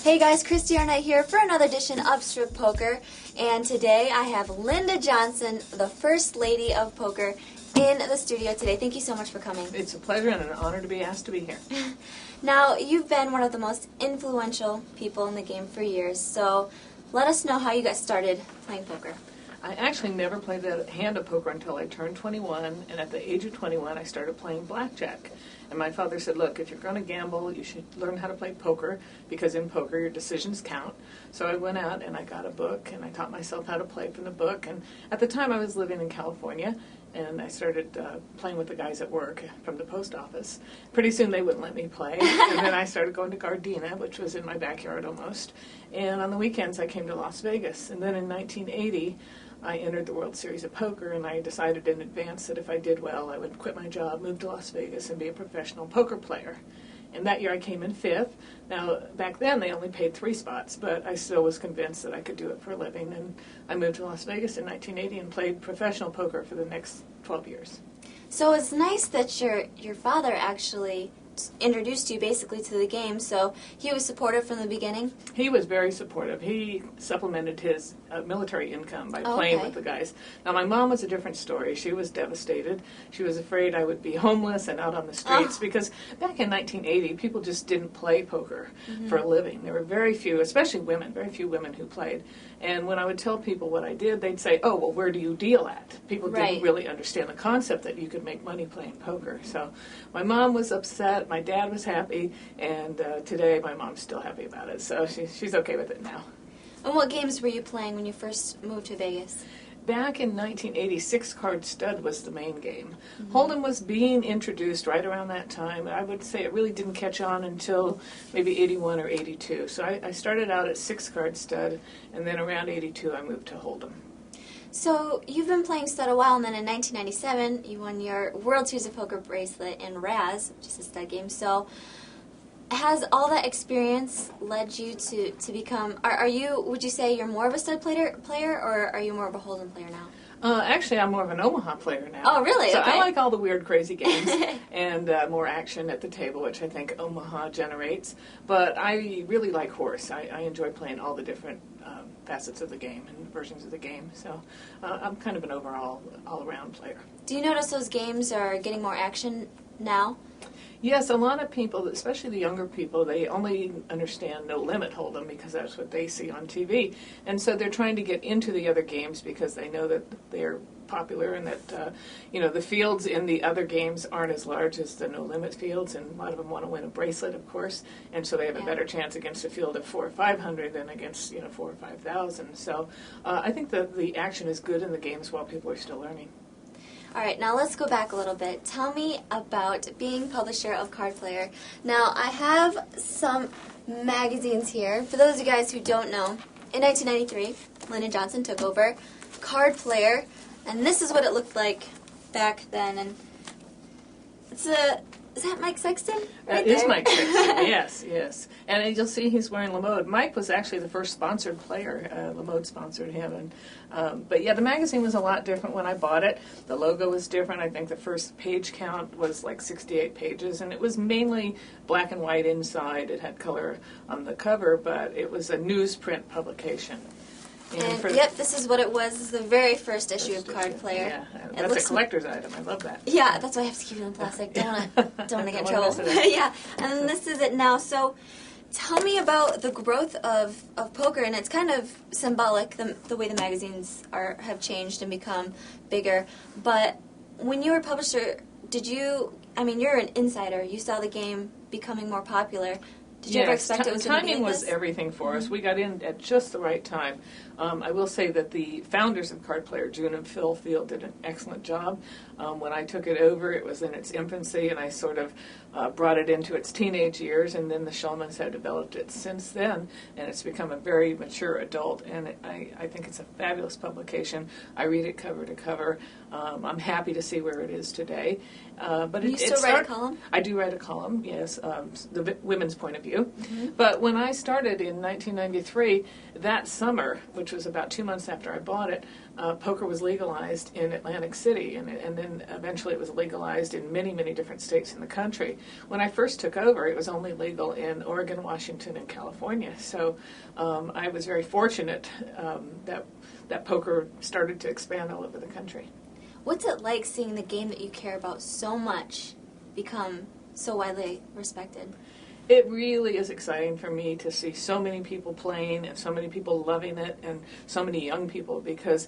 Hey guys, Kristy Arnett here for another edition of Strip Poker, and today I have Linda Johnson, the First Lady of Poker, in the studio today. Thank you so much for coming. It's a pleasure and an honor to be asked to be here. Now, you've been one of the most influential people in the game for years, so let us know how you got started playing poker. I actually never played a hand of poker until I turned 21, and at the age of 21 I started playing blackjack. And my father said, look, if you're going to gamble, you should learn how to play poker, because in poker your decisions count. So I went out and I got a book, and I taught myself how to play from the book. And at the time I was living in California, and I started playing with the guys at work from the post office. Pretty soon they wouldn't let me play, and then I started going to Gardena, which was in my backyard almost. And on the weekends I came to Las Vegas. And then in 1980, I entered the World Series of Poker, and I decided in advance that if I did well, I would quit my job, move to Las Vegas, and be a professional poker player. And that year I came in fifth. Now, back then they only paid 3 spots, but I still was convinced that I could do it for a living. And I moved to Las Vegas in 1980 and played professional poker for the next 12 years. So it's nice that your father actually introduced you basically to the game, so he was supportive from the beginning? He was very supportive. He supplemented his military income by playing with the guys. Now, my mom was a different story. She was devastated. She was afraid I would be homeless and out on the streets because back in 1980, people just didn't play poker for a living. There were very few, especially women, very few women who played. And when I would tell people what I did, they'd say, oh, well, where do you deal at? People didn't really understand the concept that you could make money playing poker. So my mom was upset. My dad was happy, and today my mom's still happy about it, so she's okay with it now. And what games were you playing when you first moved to Vegas? Back in 1980, 6-card stud was the main game. Hold'em was being introduced right around that time. I would say it really didn't catch on until maybe 81 or 82. So I started out at 6-card stud, and then around 82 I moved to Hold'em. So you've been playing stud a while, and then in 1997 you won your World Series of Poker bracelet in Raz, which is a stud game. So has all that experience led you to become, would you say you're more of a stud player, or are you more of a Hold'em player now? Actually, I'm more of an Omaha player now. Oh, really? So okay. I like all the weird, crazy games and more action at the table, which I think Omaha generates. But I really like horse. I enjoy playing all the different facets of the game and versions of the game. So I'm kind of an overall, all-around player. Do you notice those games are getting more action now? Yes, a lot of people, especially the younger people, they only understand No Limit Hold'em because that's what they see on TV. And so they're trying to get into the other games because they know that they're popular and that, the fields in the other games aren't as large as the No Limit fields, and a lot of them want to win a bracelet, of course, and so they have a better chance against a field of 400 or 500 than against, 4,000 or 5,000. So I think that the action is good in the games while people are still learning. All right, now let's go back a little bit. Tell me about being publisher of Card Player. Now, I have some magazines here. For those of you guys who don't know, in 1993, Linda Johnson took over Card Player, and this is what it looked like back then. And it's is that Mike Sexton? That is Mike Sexton, yes. And you'll see he's wearing LeMode. Mike was actually the first sponsored player. LeMode sponsored him. But yeah, the magazine was a lot different when I bought it. The logo was different. I think the first page count was like 68 pages, and it was mainly black and white inside. It had color on the cover, but it was a newsprint publication. And yep, this is what it was. This is the very first issue of Card Player. Yeah, that's a collector's item. I love that. Yeah, that's why I have to keep it in plastic. Don't want to get in trouble. Yeah, and this is it now. So tell me about the growth of poker, and it's kind of symbolic, the way the magazines have changed and become bigger. But when you were publisher, you're an insider. You saw the game becoming more popular. Did you ever expect it was going to be timing like was this? Everything for us. We got in at just the right time. I will say that the founders of Card Player, June and Phil Field, did an excellent job. When I took it over, it was in its infancy, and I sort of brought it into its teenage years, and then the Shulmans have developed it since then, and it's become a very mature adult, and I think it's a fabulous publication. I read it cover to cover. I'm happy to see where it is today. But you still write a column? I do write a column, yes, the women's point of view. But when I started in 1993, that summer, which was about 2 months after I bought it, poker was legalized in Atlantic City, and then eventually it was legalized in many, many different states in the country. When I first took over, it was only legal in Oregon, Washington, and California. So I was very fortunate that poker started to expand all over the country. What's it like seeing the game that you care about so much become so widely respected? It really is exciting for me to see so many people playing and so many people loving it and so many young people, because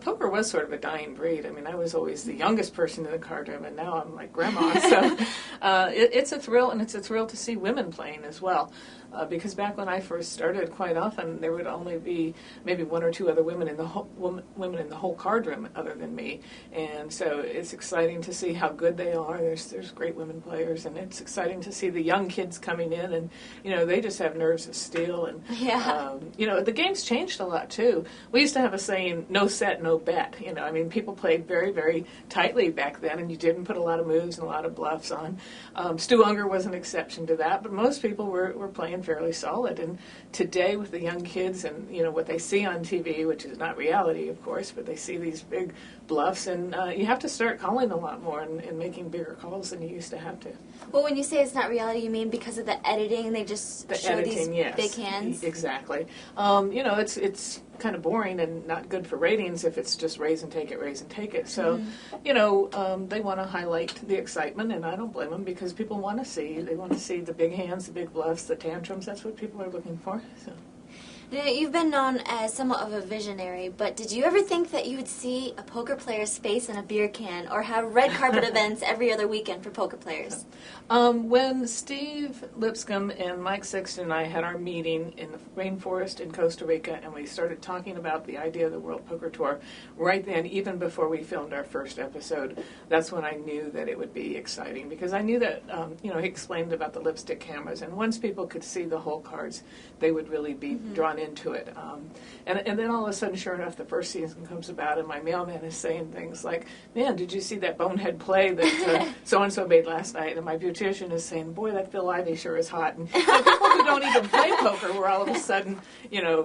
poker was sort of a dying breed. I mean, I was always the youngest person in the card room, and now I'm like grandma. So it's a thrill, and it's a thrill to see women playing as well. Because back when I first started, quite often there would only be maybe one or two other women in the whole card room other than me, and so it's exciting to see how good they are. There's great women players, and it's exciting to see the young kids coming in, and they just have nerves of steel. And the game's changed a lot too. We used to have a saying, "No set, no bet." I mean, people played very, very tightly back then, and you didn't put a lot of moves and a lot of bluffs on. Stu Unger was an exception to that, but most people were playing fairly solid. And today with the young kids and what they see on TV, which is not reality of course, but they see these big bluffs, and you have to start calling a lot more and making bigger calls than you used to have to. Well, when you say it's not reality, you mean because of the editing, they just show these big hands? Exactly. It's kind of boring and not good for ratings if it's just raise and take it. So, they want to highlight the excitement, and I don't blame them, because people want to see. They want to see the big hands, the big bluffs, the tantrums. That's what people are looking for. So. You've been known as somewhat of a visionary, but did you ever think that you would see a poker player's face in a beer can, or have red carpet events every other weekend for poker players? When Steve Lipscomb and Mike Sexton and I had our meeting in the rainforest in Costa Rica, and we started talking about the idea of the World Poker Tour, right then, even before we filmed our first episode, that's when I knew that it would be exciting, because I knew that, he explained about the lipstick cameras, and once people could see the whole cards, they would really be drawn into it. And then all of a sudden, sure enough, the first season comes about, and my mailman is saying things like, "Man, did you see that bonehead play that so-and-so made last night?" And my beautician is saying, "Boy, that Phil Ivey sure is hot." And people who don't even play poker were all of a sudden,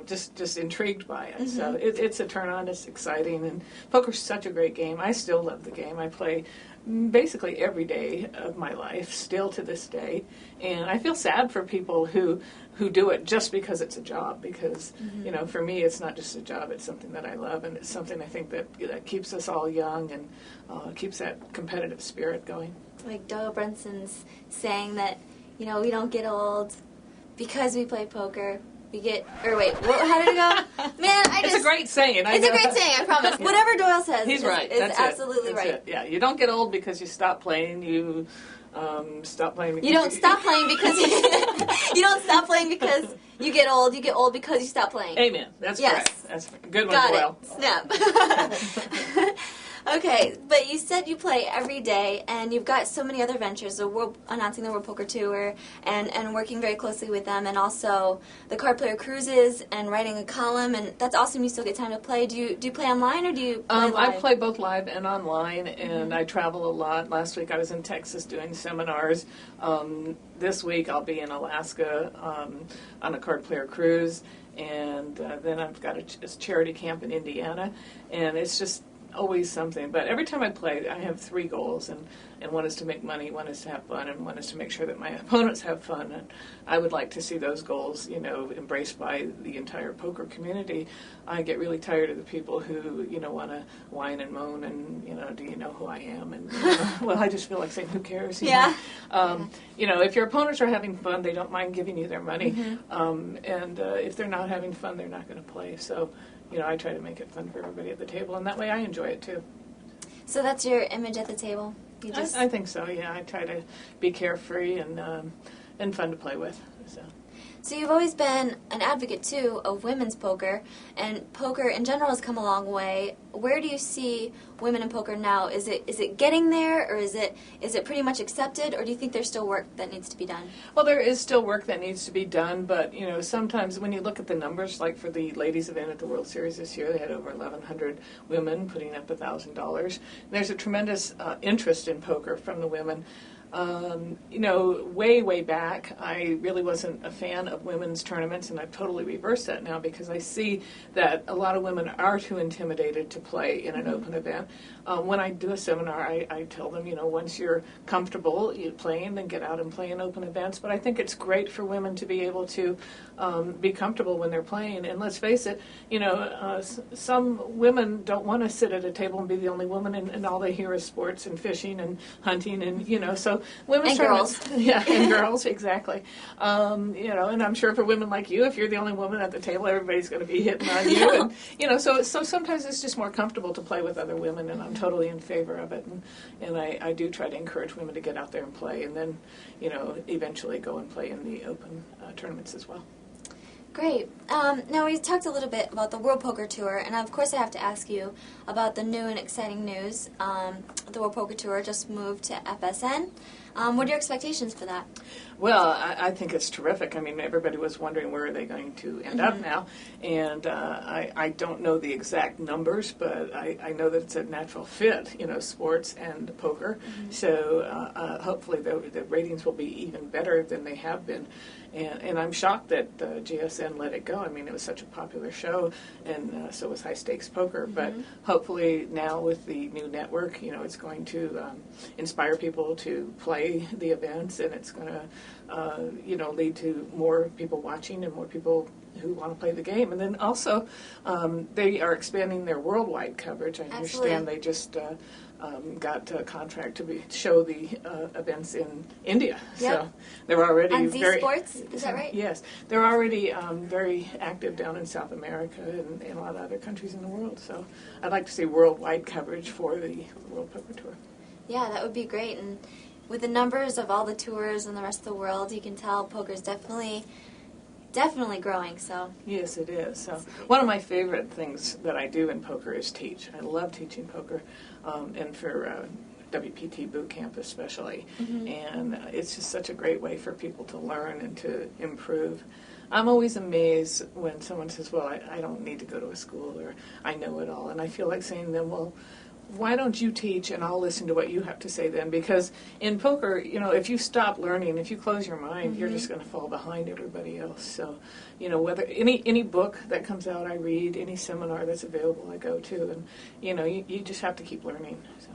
just intrigued by it. So it's a turn-on, it's exciting, and poker's such a great game. I still love the game. I play basically every day of my life, still to this day, and I feel sad for people who do it just because it's a job, because for me it's not just a job, it's something that I love, and it's something I think that keeps us all young and keeps that competitive spirit going. Like Doyle Brunson's saying that we don't get old because we play poker. We get, or wait, how did it go? Man, It's a great saying. It's a great saying, I promise. Yeah. Whatever Doyle says He's right. It's absolutely right. It. Yeah, you don't get old because you stop playing. You stop playing because you don't stop playing because you don't stop playing because you get old. You get old because you stop playing. Amen. That's correct. That's a good one, Got Doyle. it. Snap. Okay, but you said you play every day, and you've got so many other ventures, announcing the World Poker Tour, and working very closely with them, and also the Card Player Cruises, and writing a column, and that's awesome. You still get time to play. Do you play online, or do you play live? I play both live and online, and I travel a lot. Last week I was in Texas doing seminars. This week I'll be in Alaska on a Card Player Cruise, and then I've got a charity camp in Indiana, and it's just always something. But every time I play, I have three goals, and one is to make money, one is to have fun, and one is to make sure that my opponents have fun. And I would like to see those goals, embraced by the entire poker community. I get really tired of the people who, want to whine and moan and, do you know who I am? And, well, I just feel like saying, who cares? Yeah. If your opponents are having fun, they don't mind giving you their money. And if they're not having fun, they're not going to play. So, I try to make it fun for everybody at the table, and that way I enjoy it too. So that's your image at the table? I think so, yeah. I try to be carefree and fun to play with. So you've always been an advocate, too, of women's poker, and poker in general has come a long way. Where do you see women in poker now? Is it getting there, or is it pretty much accepted, or do you think there's still work that needs to be done? Well, there is still work that needs to be done, but, sometimes when you look at the numbers, like for the ladies event at the World Series this year, they had over 1,100 women putting up $1,000. There's a tremendous interest in poker from the women. Way back, I really wasn't a fan of women's tournaments, and I've totally reversed that now because I see that a lot of women are too intimidated to play in an open event. When I do a seminar, I tell them, once you're comfortable playing, then get out and play in open events. But I think it's great for women to be able to be comfortable when they're playing. And let's face it, some women don't want to sit at a table and be the only woman, and all they hear is sports and fishing and hunting, and so women's girls. Yeah, and girls, exactly. And I'm sure for women like you, if you're the only woman at the table, everybody's going to be hitting on you. And so sometimes it's just more comfortable to play with other women, and I'm totally in favor of it. And I do try to encourage women to get out there and play, and then, eventually go and play in the open tournaments as well. Great. Now, we talked a little bit about the World Poker Tour, and of course I have to ask you about the new and exciting news. The World Poker Tour just moved to FSN. What are your expectations for that? Well, I think it's terrific. I mean, everybody was wondering where are they going to end up now, and I don't know the exact numbers, but I know that it's a natural fit, sports and poker. So hopefully the ratings will be even better than they have been. And I'm shocked that GSN let it go. I mean, it was such a popular show, and so was High Stakes Poker. But hopefully now with the new network, it's going to inspire people to play the events, and it's going to, lead to more people watching and more people who want to play the game. And then also, they are expanding their worldwide coverage. I understand they just got a contract to show the events in India. Yep. So they're already on Z Sports, is that right? Yes, they're already very active down in South America and a lot of other countries in the world. So I'd like to see worldwide coverage for the World Poker Tour. Yeah, that would be great. And with the numbers of all the tours and the rest of the world, you can tell poker's definitely growing. So yes, it is. So one of my favorite things that I do in poker is teach. I love teaching poker, and for WPT boot camp especially. And it's just such a great way for people to learn and to improve. I'm always amazed when someone says, well, I don't need to go to a school, or I know it all. And I feel like saying to them, well, why don't you teach and I'll listen to what you have to say then? Because in poker, if you stop learning, if you close your mind, you're just going to fall behind everybody else. So, whether any book that comes out I read, any seminar that's available I go to, and, you just have to keep learning. So.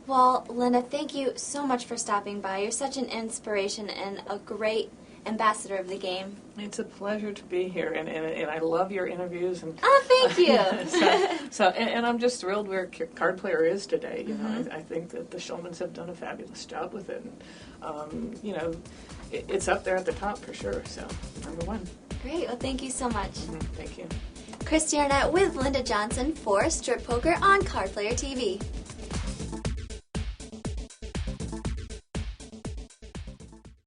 Well, Linda, thank you so much for stopping by. You're such an inspiration and a great ambassador of the game. It's a pleasure to be here, and I love your interviews. And thank you. and I'm just thrilled where Card Player is today. I think that the Shulmans have done a fabulous job with it. And, it's up there at the top for sure. So number one. Great. Well, thank you so much. Thank you. Kristy Arnett with Linda Johnson for Strip Poker on Card Player TV.